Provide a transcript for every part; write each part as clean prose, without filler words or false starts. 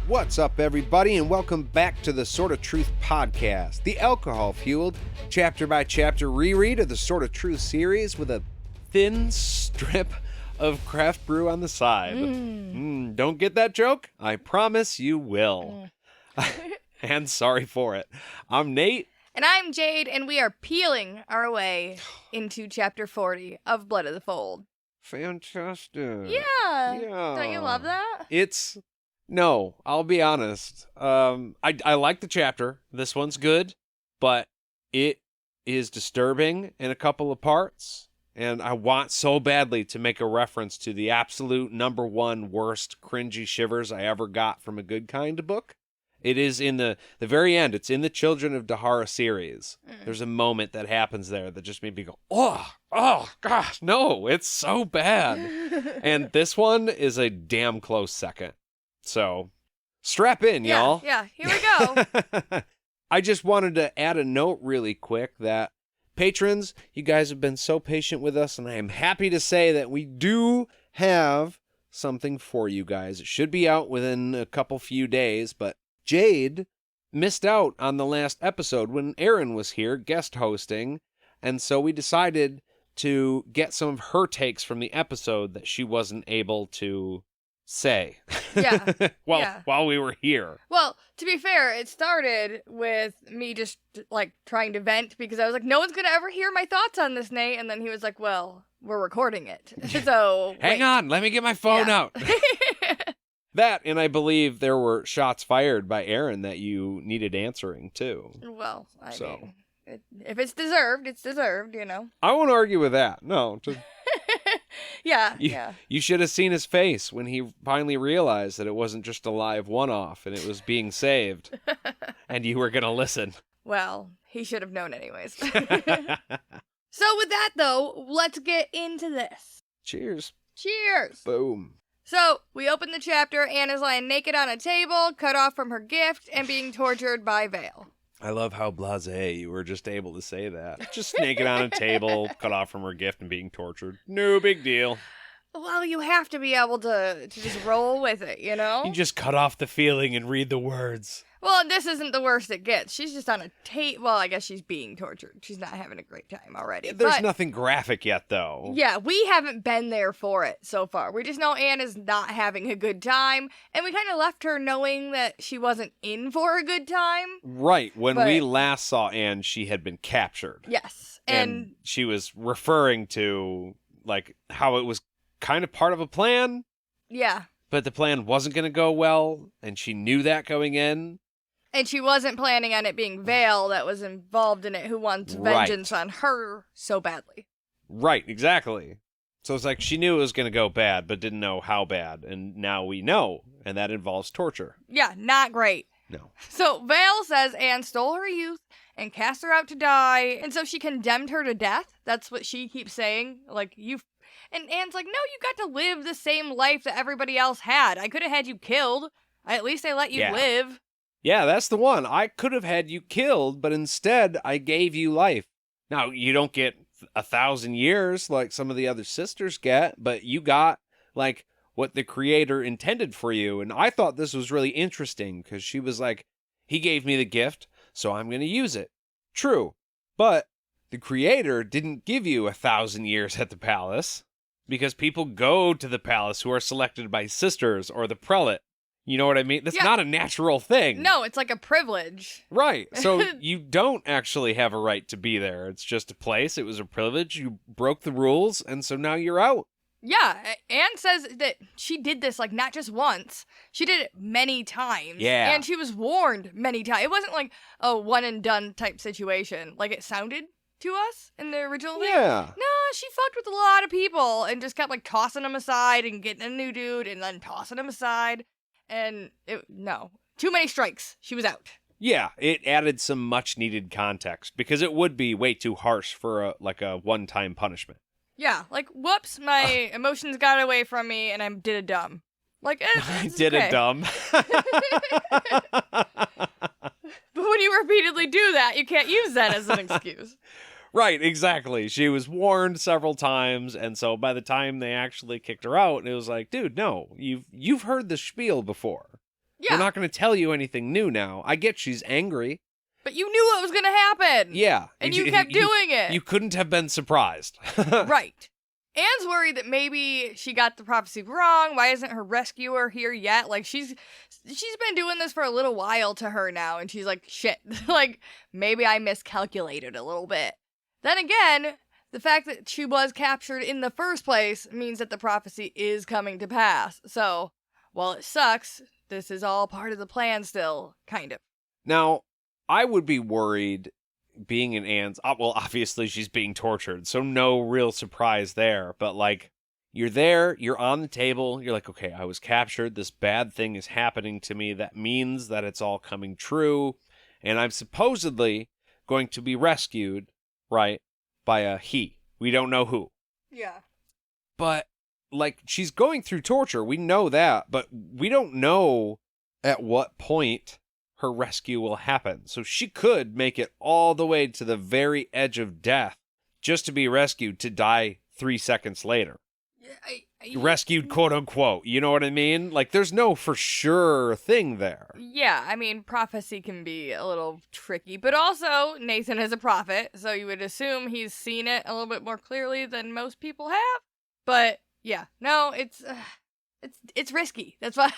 What's up, everybody, and welcome back to the Sort of Truth podcast, the alcohol-fueled, chapter-by-chapter reread of the Sort of Truth series with a thin strip of craft brew on the side. Don't get that joke? I promise you will. And sorry for it. I'm Nate. And I'm Jade, and we are peeling our way into chapter 40 of Blood of the Fold. Fantastic. Yeah. Don't you love that? No, I'll be honest. I like the chapter. This one's good, but it is disturbing in a couple of parts. And I want so badly to make a reference to the absolute number one worst cringy shivers I ever got from a Good Kind book. It is in the very end. It's in the Children of Dahara series. There's a moment that happens there that just made me go, oh, gosh, no, it's so bad. And this one is a damn close second. So, strap in, y'all. Yeah, here we go. I just wanted to add a note really quick that patrons, you guys have been so patient with us, and I am happy to say that we do have something for you guys. It should be out within a couple few days, but Jade missed out on the last episode when Aaron was here guest hosting, and so we decided to get some of her takes from the episode that she wasn't able to say. Yeah. While we were here. Well, to be fair, it started with me just, trying to vent because I was like, no one's going to ever hear my thoughts on this, Nate. And then he was like, well, we're recording it. So, Hang on, let me get my phone out. That, and I believe there were shots fired by Aaron that you needed answering, too. Well, I mean, if it's deserved, it's deserved, you know. I won't argue with that. No. Yeah. You should have seen his face when he finally realized that it wasn't just a live one-off and it was being saved. And you were going to listen. Well, he should have known anyways. So with that, though, let's get into this. Cheers. Cheers. Boom. So, we open the chapter, Anna's lying naked on a table, cut off from her gift, and being tortured by Vale. I love how blasé you were just able to say that. Just naked on a table, cut off from her gift and being tortured. No big deal. Well, you have to be able to just roll with it, you know? You just cut off the feeling and read the words. Well, this isn't the worst it gets. She's just on a table. Well, I guess she's being tortured. She's not having a great time already. There's nothing graphic yet, though. Yeah, we haven't been there for it so far. We just know Anna's not having a good time, and we kind of left her knowing that she wasn't in for a good time. Right. When we last saw Anne, she had been captured. Yes. And she was referring to, how it was kind of part of a plan. Yeah. But the plan wasn't going to go well, and she knew that going in. And she wasn't planning on it being Vale that was involved in it who wants vengeance on her so badly. Right, exactly. So it's like she knew it was going to go bad, but didn't know how bad. And now we know, and that involves torture. Yeah, not great. No. So Vale says Anne stole her youth and cast her out to die, and so she condemned her to death. That's what she keeps saying. And Anne's like, no, you got to live the same life that everybody else had. I could have had you killed. At least I let you live. Yeah, that's the one. I could have had you killed, but instead I gave you life. Now, you don't get 1,000 years like some of the other sisters get, but you got, what the Creator intended for you. And I thought this was really interesting because she was like, he gave me the gift, so I'm going to use it. True. But the Creator didn't give you 1,000 years at the palace because people go to the palace who are selected by sisters or the prelate. You know what I mean? That's not a natural thing. No, it's like a privilege. Right. So you don't actually have a right to be there. It's just a place. It was a privilege. You broke the rules, and so now you're out. Yeah, Anne says that she did this, not just once. She did it many times. Yeah. And she was warned many times. It wasn't like a one-and-done type situation, like it sounded to us in the original thing. Yeah. No, she fucked with a lot of people and just kept, tossing them aside and getting a new dude and then tossing them aside. And too many strikes. She was out. Yeah, it added some much needed context because it would be way too harsh for a one-time punishment. Yeah, whoops, my emotions got away from me and I did a dumb. I did a dumb. But when you repeatedly do that, you can't use that as an excuse. Right, exactly. She was warned several times, and so by the time they actually kicked her out, it was like, dude, no, you've heard the spiel before. Yeah. We're not going to tell you anything new now. I get she's angry. But you knew what was going to happen. Yeah. And you kept doing it. You couldn't have been surprised. Right. Anne's worried that maybe she got the prophecy wrong. Why isn't her rescuer here yet? Like, she's been doing this for a little while to her now, and she's like, shit, like, maybe I miscalculated a little bit. Then again, the fact that she was captured in the first place means that the prophecy is coming to pass. So, while it sucks, this is all part of the plan still, kind of. Now, I would be worried being in Anne's, well, obviously she's being tortured, so no real surprise there. But, like, you're there, you're on the table, you're like, okay, I was captured, this bad thing is happening to me, that means that it's all coming true, and I'm supposedly going to be rescued, right, by a he. We don't know who. Yeah. But, like, she's going through torture, we know that, but we don't know at what point her rescue will happen. So she could make it all the way to the very edge of death just to be rescued to die 3 seconds later. Rescued, quote unquote. You know what I mean? Like, there's no for sure thing there. Yeah, I mean, prophecy can be a little tricky, but also Nathan is a prophet, so you would assume he's seen it a little bit more clearly than most people have. But yeah, no, it's risky. That's why.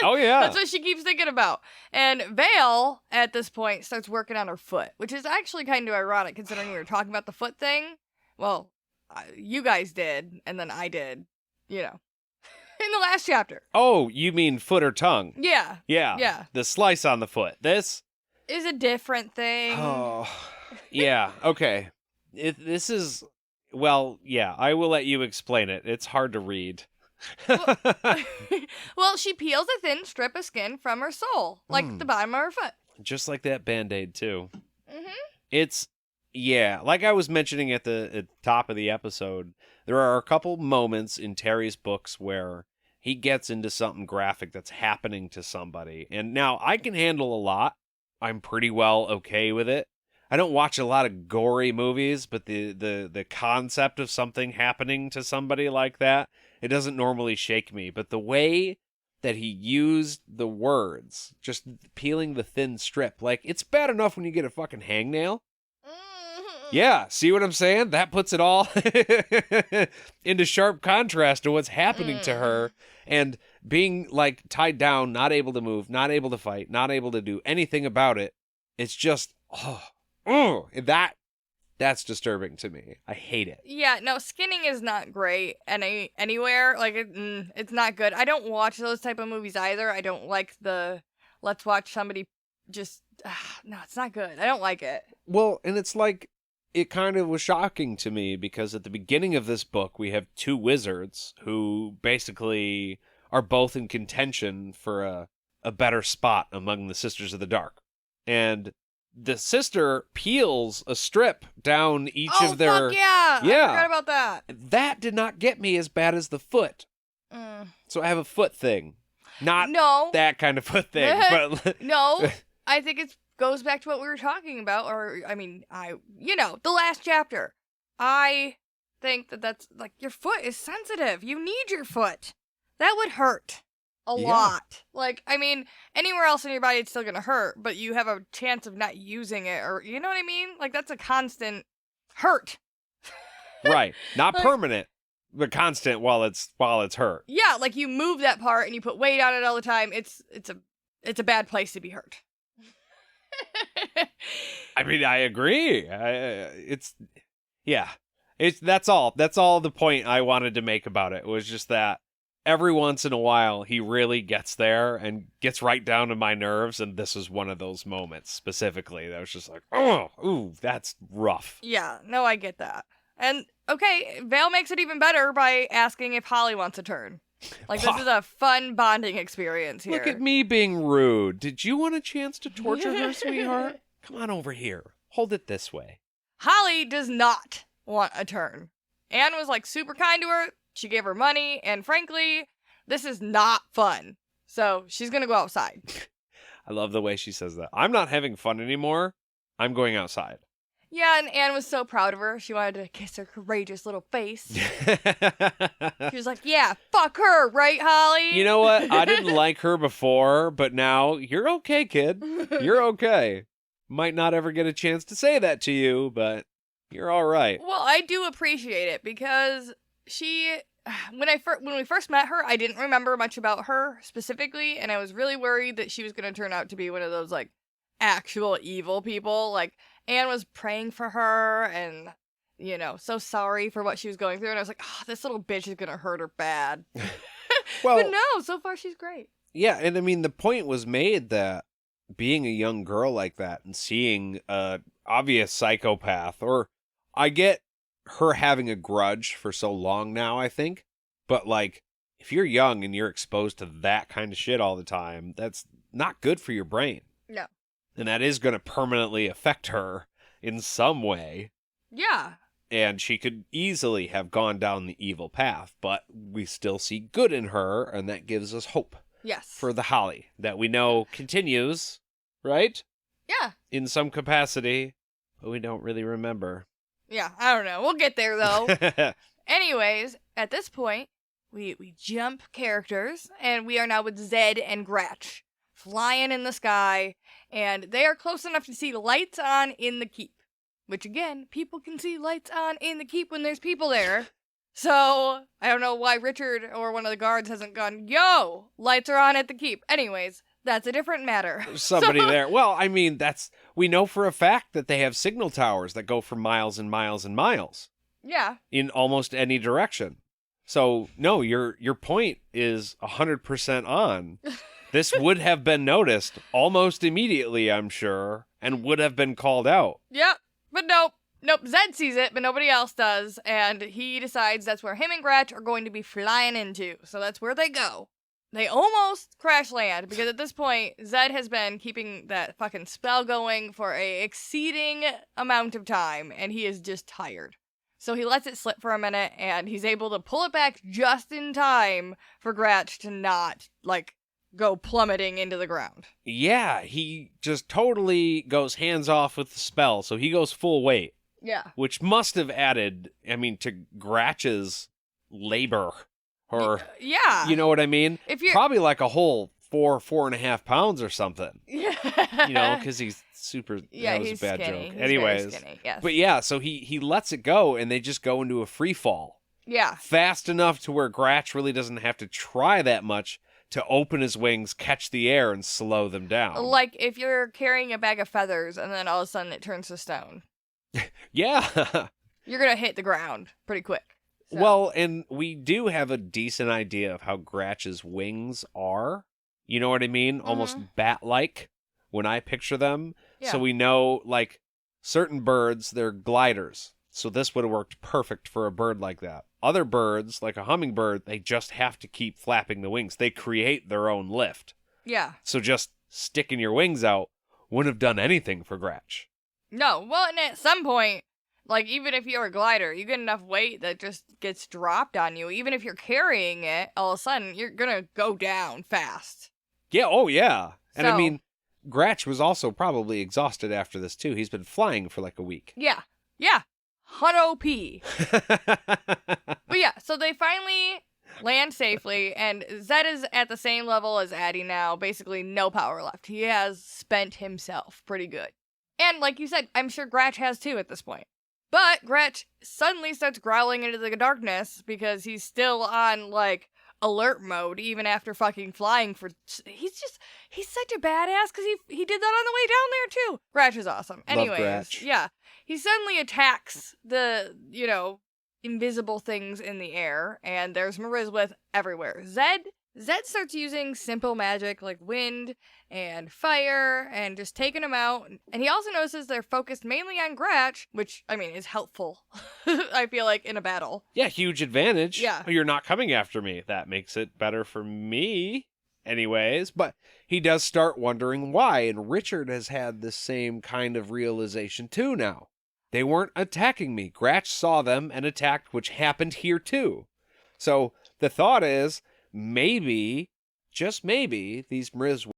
Oh yeah. That's what she keeps thinking about. And Vale at this point starts working on her foot, which is actually kind of ironic considering we were talking about the foot thing. Well, you guys did, and then I did. You know, in the last chapter. Oh, you mean foot or tongue? Yeah. Yeah. Yeah. The slice on the foot. This is a different thing. Oh, yeah. Okay. This is, well, yeah, I will let you explain it. It's hard to read. Well, she peels a thin strip of skin from her sole, like the bottom of her foot. Just like that Band-Aid, too. Mm-hmm. It's, yeah, like I was mentioning at the top of the episode, there are a couple moments in Terry's books where he gets into something graphic that's happening to somebody. And now I can handle a lot. I'm pretty well okay with it. I don't watch a lot of gory movies, but the concept of something happening to somebody like that, it doesn't normally shake me. But the way that he used the words, just peeling the thin strip, like, it's bad enough when you get a fucking hangnail. Yeah, see what I'm saying? That puts it all into sharp contrast to what's happening to her, and being, like, tied down, not able to move, not able to fight, not able to do anything about it. It's just, that's disturbing to me. I hate it. Yeah, no, skinning is not great anywhere. Like, it's not good. I don't watch those type of movies either. I don't like the let's watch somebody just, no, it's not good. I don't like it. Well, and it's like, it kind of was shocking to me because at the beginning of this book, we have two wizards who basically are both in contention for a better spot among the Sisters of the Dark. And the sister peels a strip down each of their... Oh, fuck yeah! Yeah. I forgot about that. That did not get me as bad as the foot. So I have a foot thing. Not that kind of foot thing. But no, I think it goes back to what we were talking about, or, I mean, the last chapter. I think that's, like, your foot is sensitive. You need your foot. That would hurt a lot. Like, I mean, anywhere else in your body it's still gonna hurt, but you have a chance of not using it, or, you know what I mean? Like, that's a constant hurt. Right. Not like, permanent, but constant while it's hurt. Yeah, like, you move that part and you put weight on it all the time. It's a bad place to be hurt. I mean, I agree. That's all the point I wanted to make about it was just that every once in a while he really gets there and gets right down to my nerves, and this is one of those moments specifically that was just like, ooh, that's rough. Yeah, no, I get that. And okay, Vale makes it even better by asking if Holly wants a turn. Like, this is a fun bonding experience here. Look at me being rude. Did you want a chance to torture her, sweetheart? Come on over here. Hold it this way. Holly does not want a turn. Anne was, like, super kind to her. She gave her money. And frankly, this is not fun. So she's going to go outside. I love the way she says that. I'm not having fun anymore. I'm going outside. Yeah, and Anne was so proud of her. She wanted to kiss her courageous little face. She was like, yeah, fuck her, right, Holly? You know what? I didn't like her before, but now you're okay, kid. You're okay. Might not ever get a chance to say that to you, but you're all right. Well, I do appreciate it because when we first met her, I didn't remember much about her specifically, and I was really worried that she was going to turn out to be one of those, like, actual evil people. Like, Anne was praying for her and, you know, so sorry for what she was going through, and I was like, oh, this little bitch is going to hurt her bad. Well, but no, so far she's great. Yeah, and I mean, the point was made that being a young girl like that and seeing a obvious psychopath, or I get her having a grudge for so long now, I think, but like, if you're young and you're exposed to that kind of shit all the time, that's not good for your brain. No. And that is going to permanently affect her in some way. Yeah. And she could easily have gone down the evil path, but we still see good in her, and that gives us hope. Yes. For the Holly that we know continues, right? Yeah. In some capacity, but we don't really remember. Yeah, I don't know. We'll get there, though. Anyways, at this point, we jump characters, and we are now with Zedd and Gratch, flying in the sky, and they are close enough to see lights on in the keep. Which, again, people can see lights on in the keep when there's people there. So, I don't know why Richard or one of the guards hasn't gone, yo, lights are on at the keep. Anyways, that's a different matter. Somebody there. Well, I mean, we know for a fact that they have signal towers that go for miles and miles and miles. Yeah. In almost any direction. So, no, your point is 100% on. This would have been noticed almost immediately, I'm sure, and would have been called out. Yep. But nope. Zedd sees it, but nobody else does, and he decides that's where him and Gratch are going to be flying into, so that's where they go. They almost crash land, because at this point, Zedd has been keeping that fucking spell going for a exceeding amount of time, and he is just tired. So he lets it slip for a minute, and he's able to pull it back just in time for Gratch to not, like, go plummeting into the ground. Yeah, he just totally goes hands off with the spell, so he goes full weight. Yeah. Which must have added, I mean, to Gratch's labor. Or, yeah. You know what I mean? If you're... Probably like a whole 4.5 pounds or something. Yeah. You know, because he's super, yeah, that was he's a bad skinny. joke. He's Anyways. very skinny, yes. But yeah, so he lets it go and they just go into a free fall. Yeah. Fast enough to where Gratch really doesn't have to try that much to open his wings, catch the air, and slow them down. Like if you're carrying a bag of feathers and then all of a sudden it turns to stone. Yeah. You're going to hit the ground pretty quick. So. Well, and we do have a decent idea of how Gratch's wings are. You know what I mean? Almost bat-like when I picture them. Yeah. So we know, like, certain birds, they're gliders. So this would have worked perfect for a bird like that. Other birds, like a hummingbird, they just have to keep flapping the wings. They create their own lift. Yeah. So just sticking your wings out wouldn't have done anything for Gratch. No. Well, and at some point, like, even if you're a glider, you get enough weight that just gets dropped on you. Even if you're carrying it, all of a sudden, you're going to go down fast. Yeah, oh yeah. And So, I mean, Gratch was also probably exhausted after this, too. He's been flying for like a week. Yeah. Yeah. 100 P. But yeah, so they finally land safely, and Zedd is at the same level as Addie now. Basically, no power left. He has spent himself pretty good. And like you said, I'm sure Gratch has too at this point. But Gratch suddenly starts growling into the darkness because he's still on, like, alert mode even after fucking flying for... He's such a badass because he did that on the way down there too. Gratch is awesome. Anyways, Gratch. Yeah. He suddenly attacks the, invisible things in the air, and there's Marizwith everywhere. Zedd starts using simple magic like wind and fire and just taking them out. And he also notices they're focused mainly on Gratch, which, I mean, is helpful, I feel like, in a battle. Yeah, huge advantage. Yeah. You're not coming after me. That makes it better for me. Anyways, but he does start wondering why, and Richard has had the same kind of realization too now. They weren't attacking me. Gratch saw them and attacked, which happened here too. So the thought is, maybe, just maybe, these Mriz